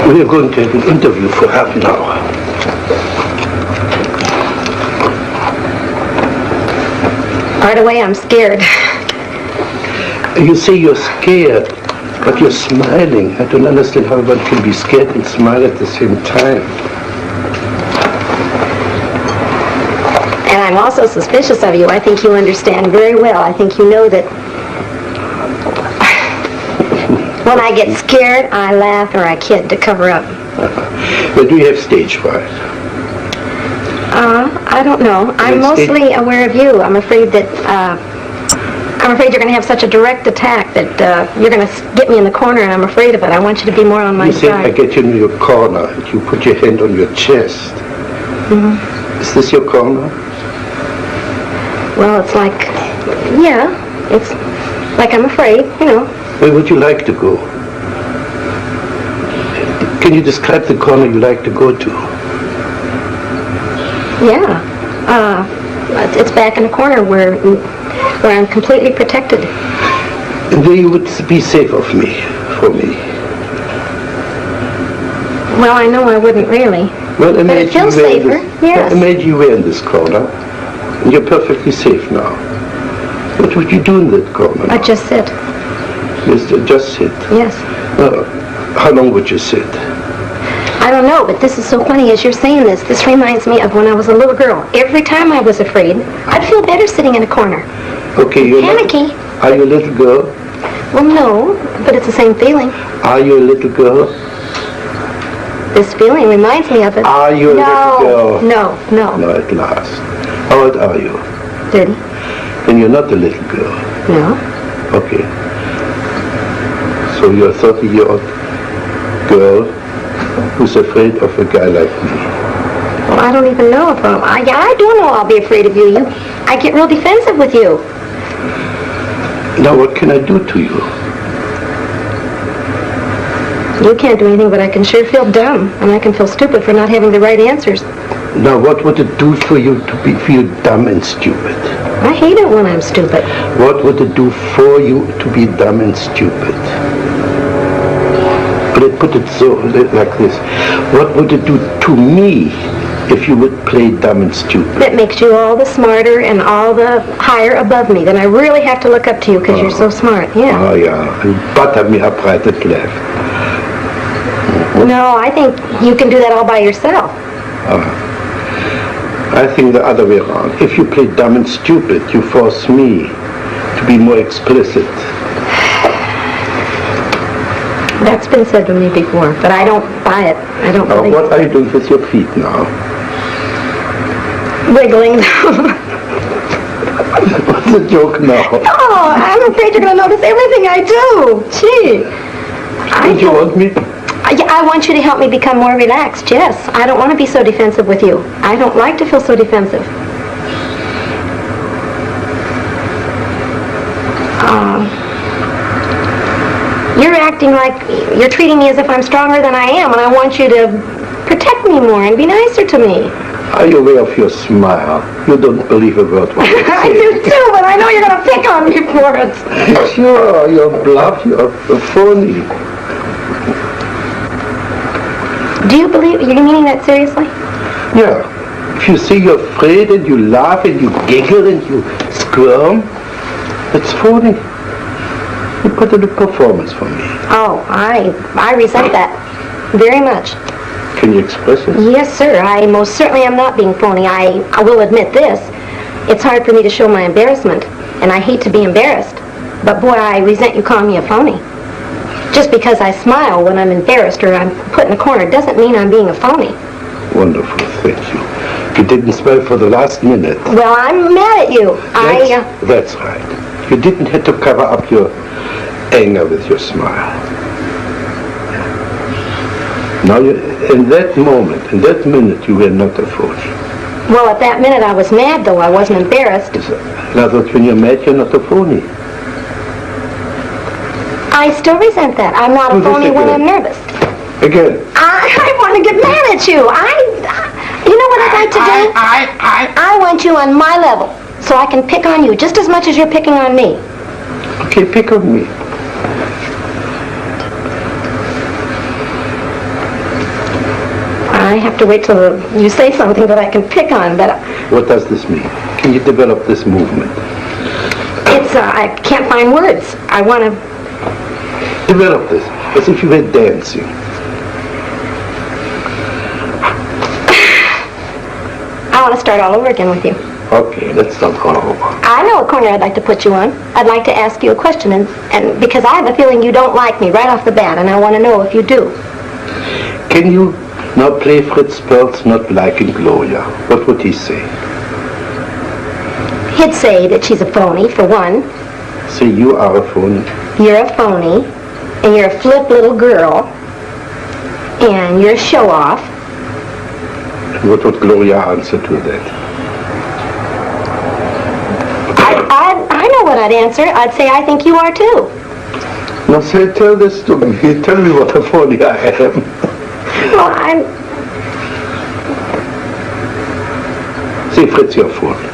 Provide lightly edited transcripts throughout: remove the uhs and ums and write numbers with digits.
We are going to have an interview for half an hour. Right away, I'm scared. You say you're scared, but you're smiling. I don't understand how one can be scared and smile at the same time. And I'm also suspicious of you. I think you understand very well. I think you know that when I get scared, I laugh or I kid to cover up. But do you have stage fright? I don't know. I'm mostly aware of you. I'm afraid that you're going to have such a direct attack that you're going to get me in the corner, and I'm afraid of it. I want you to be more on my side. You say I get you in your corner, and you put your hand on your chest. Mm-hmm. Is this your corner? Well, it's like, yeah, it's like I'm afraid, you know. Where would you like to go? Can you describe the corner you like to go to? Yeah. It's back in the corner where I'm completely protected. And there you would be safe from me. Well, I know I wouldn't really. Well, but it feels safer, yes. Imagine you were in this corner, and you're perfectly safe now. What would you do in that corner? I'd just sit. Yes, just sit? Yes. How long would you sit? I don't know, but this is so funny as you're saying this. This reminds me of when I was a little girl. Every time I was afraid, I'd feel better sitting in a corner. Okay, you're panicky. Are you a little girl? Well, no, but it's the same feeling. Are you a little girl? This feeling reminds me of it. Are you a little girl? No. No, at last. How old are you? 30. Then you're not a little girl. No. Okay. So you're a 30-year-old girl who's afraid of a guy like me. Well, I don't even know if I do know I'll be afraid of you. I get real defensive with you. Now what can I do to you? You can't do anything, but I can sure feel dumb, and I can feel stupid for not having the right answers. Now what would it do for you to feel dumb and stupid? I hate it when I'm stupid. What would it do for you to be dumb and stupid? Put it so, like this. What would it do to me if you would play dumb and stupid? That makes you all the smarter and all the higher above me. Then I really have to look up to you because you're so smart. Yeah. Oh, yeah. You butter me up right and left. No, I think you can do that all by yourself. I think the other way around. If you play dumb and stupid, you force me to be more explicit. That's been said to me before, but I don't buy it. I don't believe it. What are you doing with your feet now? Wiggling. What's the joke now? Oh, I'm afraid you're going to notice everything I do. Gee. Don't you want me? I want you to help me become more relaxed, yes. I don't want to be so defensive with you. I don't like to feel so defensive. You're acting like you're treating me as if I'm stronger than I am, and I want you to protect me more and be nicer to me. Are you aware of your smile? You don't believe a word what you say. I do too, but I know you're going to pick on me for it. Sure, you're bluff, you're phony. Do you believe, you're meaning that seriously? Yeah. If you say you're afraid and you laugh and you giggle and you squirm, it's phony. You put in a performance for me. Oh, I resent that very much. Can you express it? Yes, sir. I most certainly am not being phony. I will admit this. It's hard for me to show my embarrassment, and I hate to be embarrassed. But boy, I resent you calling me a phony. Just because I smile when I'm embarrassed or I'm put in a corner doesn't mean I'm being a phony. Wonderful, thank you. You didn't smile for the last minute. Well, I'm mad at you. That's right. You didn't have to cover up your anger with your smile. Now, in that moment, in that minute, you were not a phony. Well, at that minute I was mad, though. I wasn't embarrassed. In other words, when you're mad, you're not a phony. I still resent that. I'm not a phony when I'm nervous. Again. I want to get mad at you. You know what I'd like to do? I want you on my level. so I can pick on you just as much as you're picking on me. Okay, pick on me. I have to wait till you say something that I can pick on, but What does this mean? Can you develop this movement? it's, I can't find words. I want to, Develop this, as if you were dancing. I want to start all over again with you. Okay, let's start all over. I know a corner I'd like to put you on. I'd like to ask you a question, and because I have a feeling you don't like me right off the bat, and I want to know if you do. Can you now play Fritz Perls not liking Gloria? What would he say? He'd say that she's a phony, for one. Say you are a phony. You're a phony, and you're a flip little girl, and you're a show-off. What would Gloria answer to that? I know what I'd answer. I'd say I think you are too. Now say, tell this to me. Tell me what a phony I am. Well, I'm... Say, Fritz, you're a phony.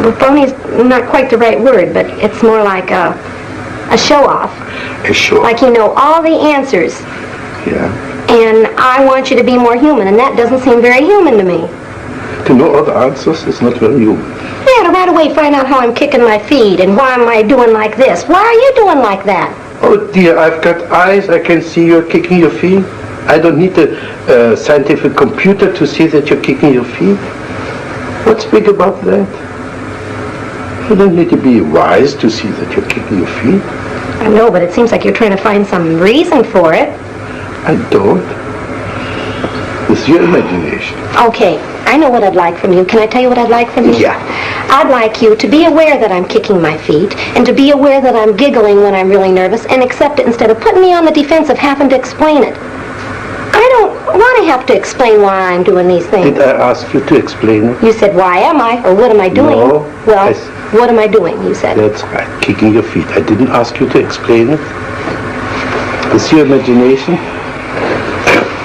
Well, phony's not quite the right word, but it's more like a show-off. A show. Like you know all the answers. Yeah. And I want you to be more human, and that doesn't seem very human to me. To know all the answers is not very human. Yeah, to right away find out how I'm kicking my feet, and why am I doing like this? Why are you doing like that? Oh dear, I've got eyes, I can see you're kicking your feet. I don't need a scientific computer to see that you're kicking your feet. What's big about that? You don't need to be wise to see that you're kicking your feet. I know, but it seems like you're trying to find some reason for it. I don't. It's your imagination. Okay, I know what I'd like from you. Can I tell you what I'd like from you? Yeah. I'd like you to be aware that I'm kicking my feet, and to be aware that I'm giggling when I'm really nervous, and accept it instead of putting me on the defense of having to explain it. I don't want to have to explain why I'm doing these things. Did I ask you to explain it? You said, why am I? Or what am I doing? No. Well, what am I doing, you said. That's right, kicking your feet. I didn't ask you to explain it. It's your imagination.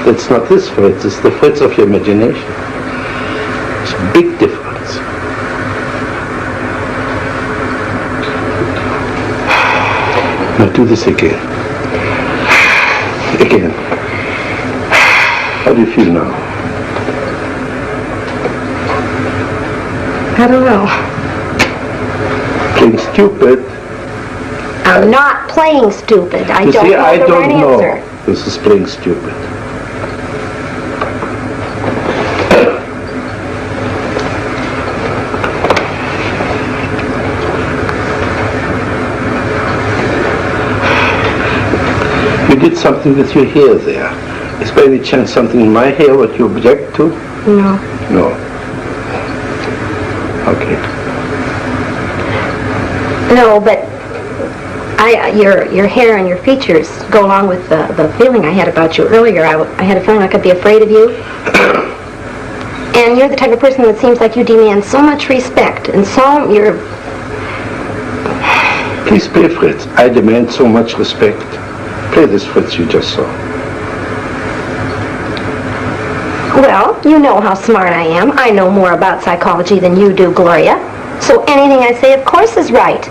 That's not this Fritz, it's the Fritz of your imagination. It's a big difference. Now do this again. Again. How do you feel now? I don't know. Playing stupid. I'm not playing stupid. I You don't see, know I the don't right know. answer. This is playing stupid. You did something with your hair there. Is by any chance something in my hair what you object to? No. No. Okay. No, but your hair and your features go along with the feeling I had about you earlier. I had a feeling I could be afraid of you. And you're the type of person that seems like you demand so much respect, and so you're... Please play, Fritz. I demand so much respect. Play this Fritz you just saw. Well, you know how smart I am. I know more about psychology than you do, Gloria. So anything I say, of course, is right.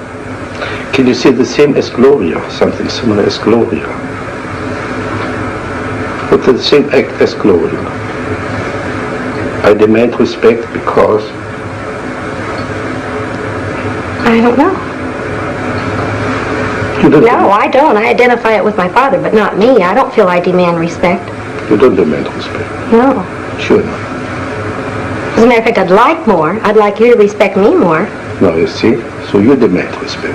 Can you say the same as Gloria? Something similar as Gloria? But the same act as Gloria. I demand respect because... I don't know. You don't No, I don't. I identify it with my father, but not me. I don't feel I demand respect. You don't demand respect. No. Sure not. As a matter of fact, I'd like more. I'd like you to respect me more. No, you see? So you demand respect.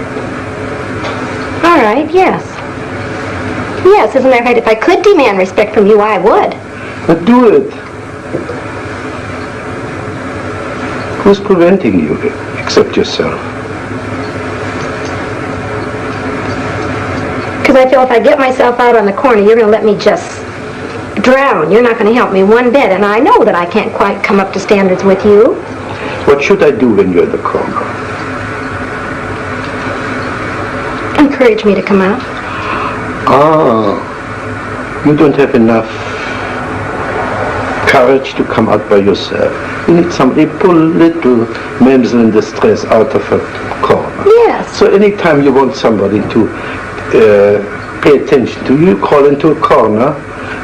All right, yes. Yes, as a matter of fact, if I could demand respect from you, I would. But do it. Who's preventing you except yourself? Because I feel if I get myself out on the corner, you're going to let me just drown. You're not going to help me one bit, and I know that I can't quite come up to standards with you. What should I do when you're in the corner? Encourage me to come out. Ah, you don't have enough courage to come out by yourself. You need somebody to pull little damsel in distress out of a corner. Yes. So anytime you want somebody to pay attention to you, call into a corner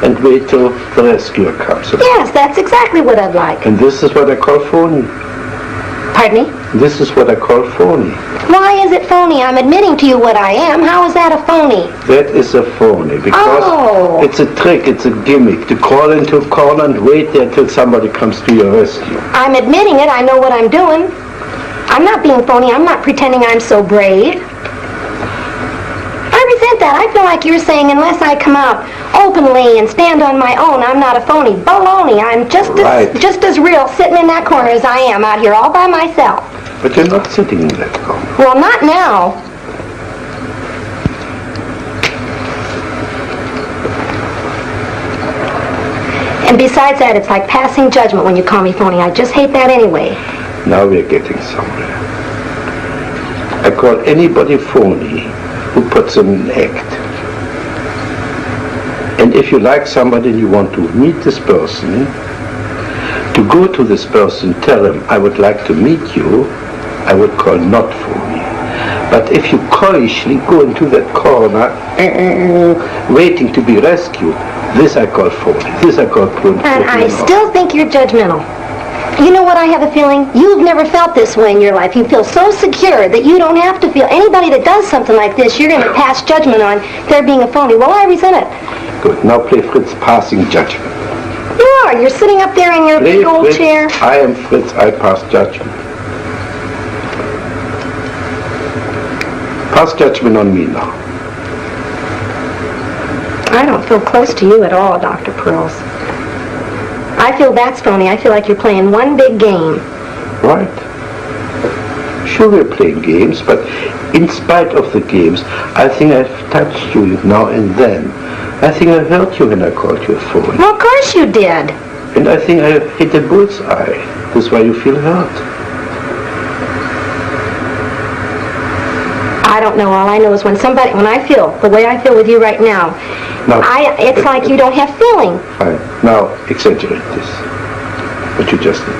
and wait till the rescuer comes. Yes, that's exactly what I'd like. And this is what I call phony. Pardon me? This is what I call phony. Why is it phony? I'm admitting to you what I am. How is that a phony? That is a phony because it's a trick, it's a gimmick to crawl into a corner and wait there till somebody comes to your rescue. I'm admitting it. I know what I'm doing. I'm not being phony. I'm not pretending I'm so brave. I resent that. I feel like you're saying unless I come out openly and stand on my own, I'm not a phony. Baloney. I'm just as real sitting in that corner as I am out here all by myself. But you're not sitting in that corner. Well, not now. And besides that, it's like passing judgment when you call me phony. I just hate that anyway. Now we're getting somewhere. I call anybody phony who puts in an act. And if you like somebody and you want to meet this person, to go to this person, tell him, I would like to meet you, I would call not phony. But if you coyishly go into that corner, waiting to be rescued, this I call phony. This I call phony. And I still think you're judgmental. You know what I have a feeling? You've never felt this way in your life. You feel so secure that you don't have to feel. Anybody that does something like this, you're going to pass judgment on their being a phony. Well, I resent it. Good. Now play Fritz passing judgment. You are. You're sitting up there in your big old Fritz, chair. I am Fritz. I pass judgment. Pass judgment on me now. I don't feel close to you at all, Dr. Pearls. I feel that's phony. I feel like you're playing one big game. Right. Sure, we're playing games, but in spite of the games, I think I've touched you now and then. I think I hurt you when I called you a phony. Well, of course you did. And I think I hit a bullseye. That's why you feel hurt. I don't know. All I know is when I feel the way I feel with you right now, it's like you don't have feeling. Fine. Now, exaggerate this. What you just did.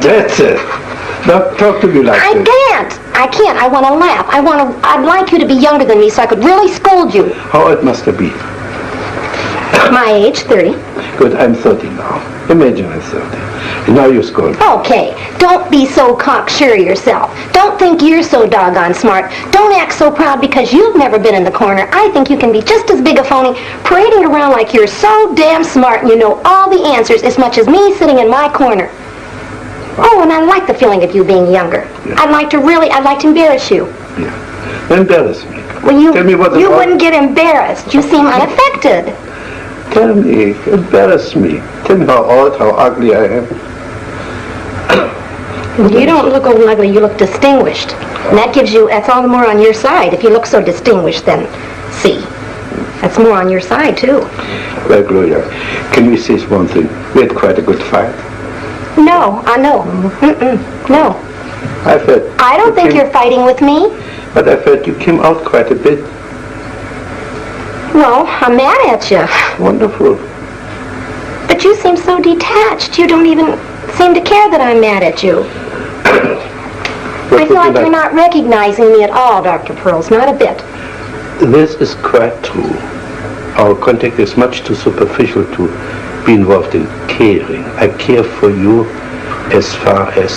That's it. Now, talk to me like this. I can't. I want to laugh. I'd like you to be younger than me so I could really scold you. How old must I be? My age, 30. Good, I'm 30 now. Imagine I'm 30. And now you're scolding. Okay, don't be so cocksure of yourself. Don't think you're so doggone smart. Don't act so proud because you've never been in the corner. I think you can be just as big a phony, parading around like you're so damn smart and you know all the answers as much as me sitting in my corner. Oh, and I like the feeling of you being younger. Yeah. I'd like to embarrass you. Yeah. Embarrass me. Well, Tell me what you wouldn't get embarrassed. You seem unaffected. Tell me, embarrass me. Tell me how old, how ugly I am. You don't look old and ugly, you look distinguished. And that's all the more on your side. If you look so distinguished, then see. That's more on your side, too. Well, Gloria, can we say one thing? We had quite a good fight. No, I know. No. I don't think you're fighting with me. But I felt you came out quite a bit. Well, I'm mad at you. Wonderful. But you seem so detached. You don't even seem to care that I'm mad at you. I feel like you're not recognizing me at all, Dr. Pearls. Not a bit. This is quite true. Our contact is much too superficial to be involved in caring. I care for you as far as,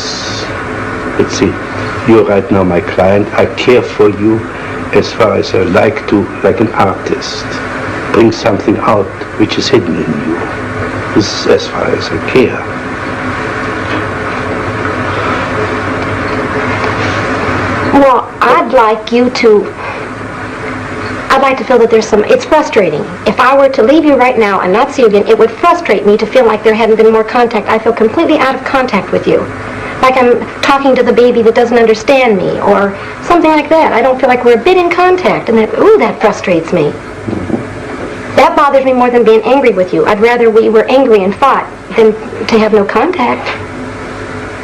let's see, you're right now my client. I care for you as far as I like to, like an artist, bring something out which is hidden in you. This is as far as I care. Well, I'd like to feel that there's it's frustrating. If I were to leave you right now and not see you again, it would frustrate me to feel like there hadn't been more contact. I feel completely out of contact with you. Like I'm talking to the baby that doesn't understand me, or something like that. I don't feel like we're a bit in contact, and that frustrates me. That bothers me more than being angry with you. I'd rather we were angry and fought than to have no contact.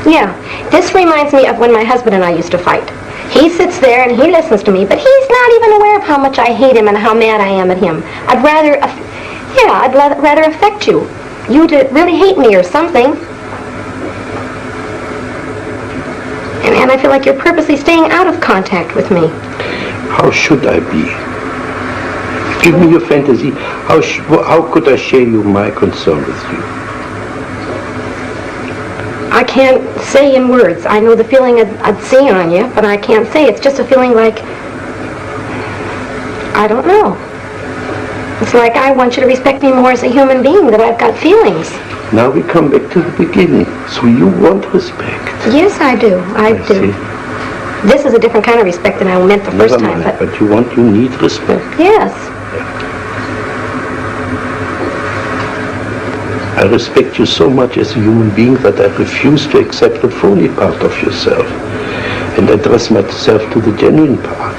Yeah, this reminds me of when my husband and I used to fight. He sits there and he listens to me, but he's not even aware of how much I hate him and how mad I am at him. I'd rather affect you. you to really hate me or something. And I feel like you're purposely staying out of contact with me. How should I be? Give me your fantasy. How could I share my concern with you? I can't say in words. I know the feeling I'd see on you, but I can't say. It's just a feeling like, I don't know. It's like I want you to respect me more as a human being, that I've got feelings. Now we come back to the beginning. So you want respect? Yes, I do. I do. See. This is a different kind of respect than I meant the first time. But you need respect. Yes. I respect you so much as a human being that I refuse to accept the phony part of yourself and address myself to the genuine part.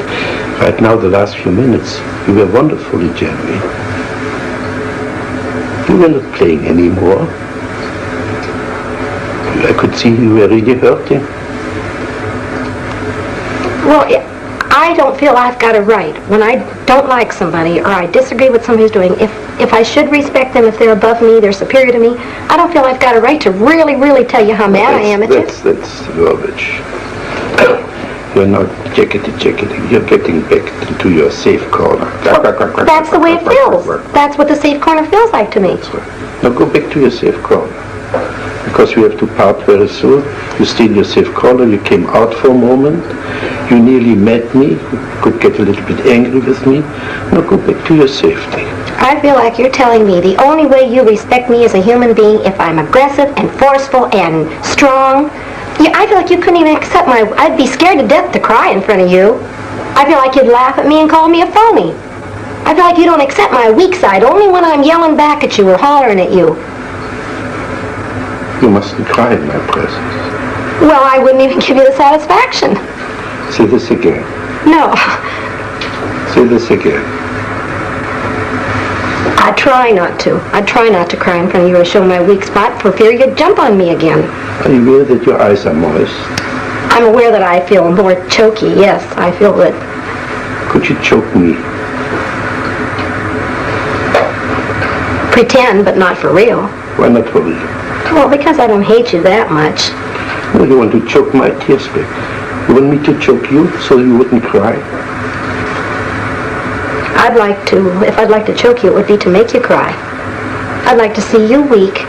Right now, the last few minutes, you were wonderfully genuine. You were not playing anymore. I could see you were really hurting. Well, I don't feel I've got a right when I don't like somebody or I disagree with somebody who's doing. If I should respect them, if they're above me, they're superior to me, I don't feel I've got a right to really, really tell you how mad I am at you. That's rubbish. You're not jacketing. You're getting back into your safe corner. Well, that's the way it feels. That's what the safe corner feels like to me. That's right. Now go back to your safe corner. Because we have to part very soon. You stay in your safe corner. You came out for a moment. You nearly met me. You could get a little bit angry with me. Now go back to your safety. I feel like you're telling me the only way you respect me as a human being if I'm aggressive and forceful and strong. I feel like you couldn't even accept I'd be scared to death to cry in front of you. I feel like you'd laugh at me and call me a phony. I feel like you don't accept my weak side only when I'm yelling back at you or hollering at you. You mustn't cry in my presence. Well, I wouldn't even give you the satisfaction. Say this again. No. Say this again. I try not to. I try not to cry in front of you or show my weak spot for fear you'd jump on me again. Are you aware that your eyes are moist? I'm aware that I feel more choky, yes. I feel that. Could you choke me? Pretend, but not for real. Why not for real? Well, because I don't hate you that much. Well, you want to choke my tears back. You want me to choke you so you wouldn't cry? If I'd like to choke you, it would be to make you cry. I'd like to see you weak.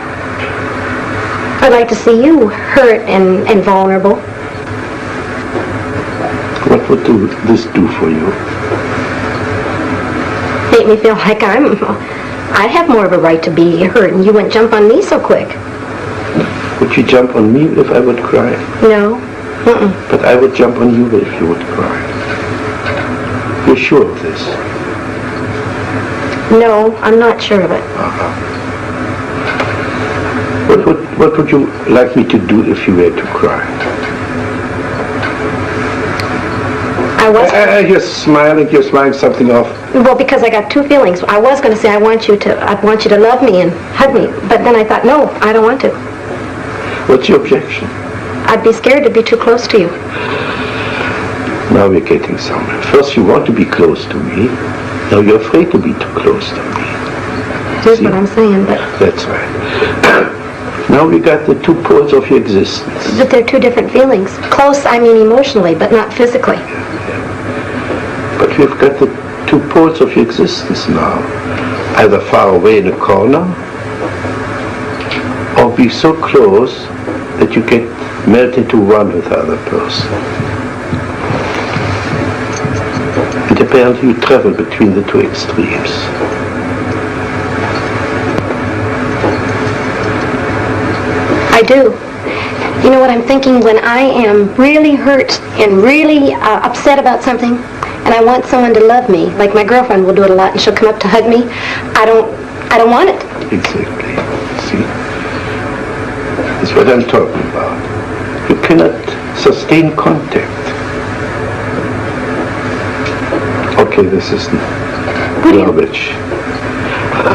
I'd like to see you hurt and vulnerable. What would this do for you? Make me feel like I have more of a right to be hurt and you wouldn't jump on me so quick. Would you jump on me if I would cry? No. But I would jump on you if you would cry. You're sure of this? No, I'm not sure of it. What would you like me to do if you were to cry? You're smiling something off. Well, because I got two feelings. I was going to say I want you to love me and hug me, but then I thought, no, I don't want to. What's your objection? I'd be scared to be too close to you. Now we're getting somewhere. First you want to be close to me. Now you're afraid to be too close to me. Here's what I'm saying, but... That's right. Now we got the two poles of your existence. But they're two different feelings. Close, I mean emotionally, but not physically. But we've got the two poles of your existence now. Either far away in a corner, or be so close that you get melt into one with the other person. And apparently you travel between the two extremes. I do. You know what I'm thinking? When I am really hurt and really upset about something, and I want someone to love me, like my girlfriend will do it a lot, and she'll come up to hug me, I don't want it. Exactly. See? That's what I'm talking about. You cannot sustain contact. Okay, this is garbage.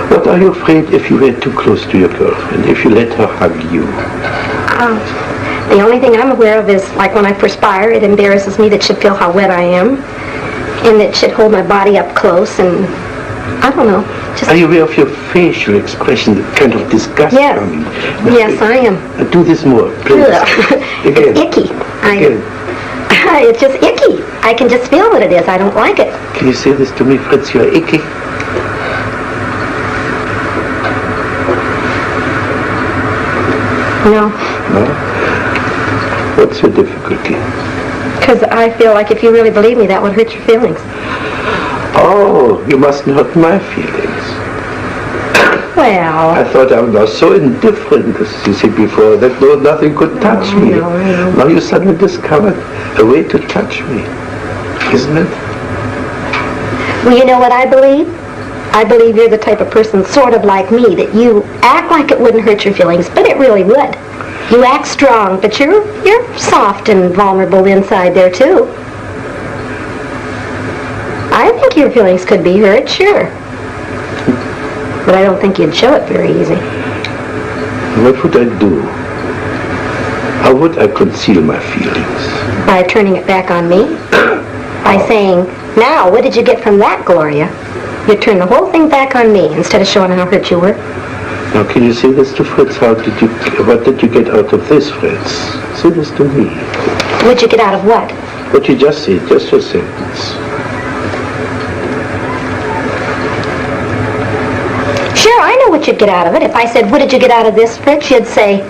What are you afraid if you were too close to your girlfriend, if you let her hug you? The only thing I'm aware of is, like when I perspire, it embarrasses me that she'd feel how wet I am, and that she'd hold my body up close, and I don't know. Are you aware of your facial expression, the kind of disgust Yes. coming? Yes, I am. Do this more, please. Again. It's icky. Again. It's just icky. I can just feel what it is. I don't like it. Can you say this to me, Fritz? You're icky. No. No? What's your difficulty? Because I feel like if you really believe me, that would hurt your feelings. Oh, you mustn't hurt my feelings. Well... I thought I was so indifferent, as you said before, that nothing could touch me. No. Now you suddenly discovered a way to touch me, isn't it? Well, you know what I believe? I believe you're the type of person sort of like me, that you act like it wouldn't hurt your feelings, but it really would. You act strong, but you're soft and vulnerable inside there, too. I think your feelings could be hurt, sure. But I don't think you'd show it very easy. What would I do? How would I conceal my feelings? By turning it back on me? By saying, now, what did you get from that, Gloria? You turn the whole thing back on me instead of showing how hurt you were. Now, can you say this to Fritz? What did you get out of this, Fritz? Say this to me. What'd you get out of what? What you just said, just your sentence. Sure, I know what you'd get out of it. If I said, what did you get out of this, Fritz? You'd say,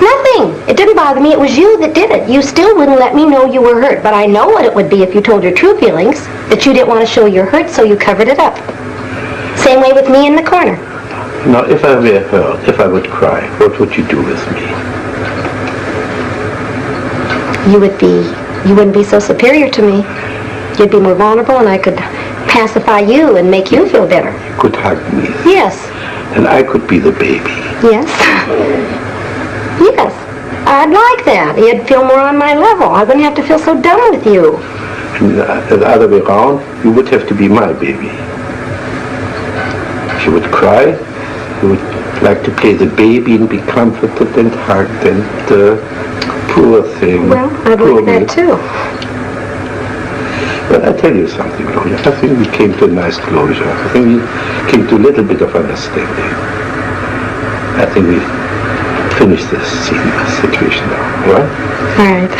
nothing. It didn't bother me. It was you that did it. You still wouldn't let me know you were hurt. But I know what it would be if you told your true feelings, that you didn't want to show your hurt, so you covered it up. Same way with me in the corner. Now, if I were hurt, if I would cry, what would you do with me? You wouldn't be so superior to me. You'd be more vulnerable, and I could pacify you and make you feel better. You could hug me. Yes. And I could be the baby. Yes. Yes. I'd like that. You'd feel more on my level. I wouldn't have to feel so dumb with you. And the other way around, you would have to be my baby. If you would cry, you would like to play the baby and be comforted and hugged and poor thing. Well, I'd like that too. But I tell you something, Gloria. I think we came to a nice closure. I think we came to a little bit of understanding. I think we finished this situation now, all right? All right.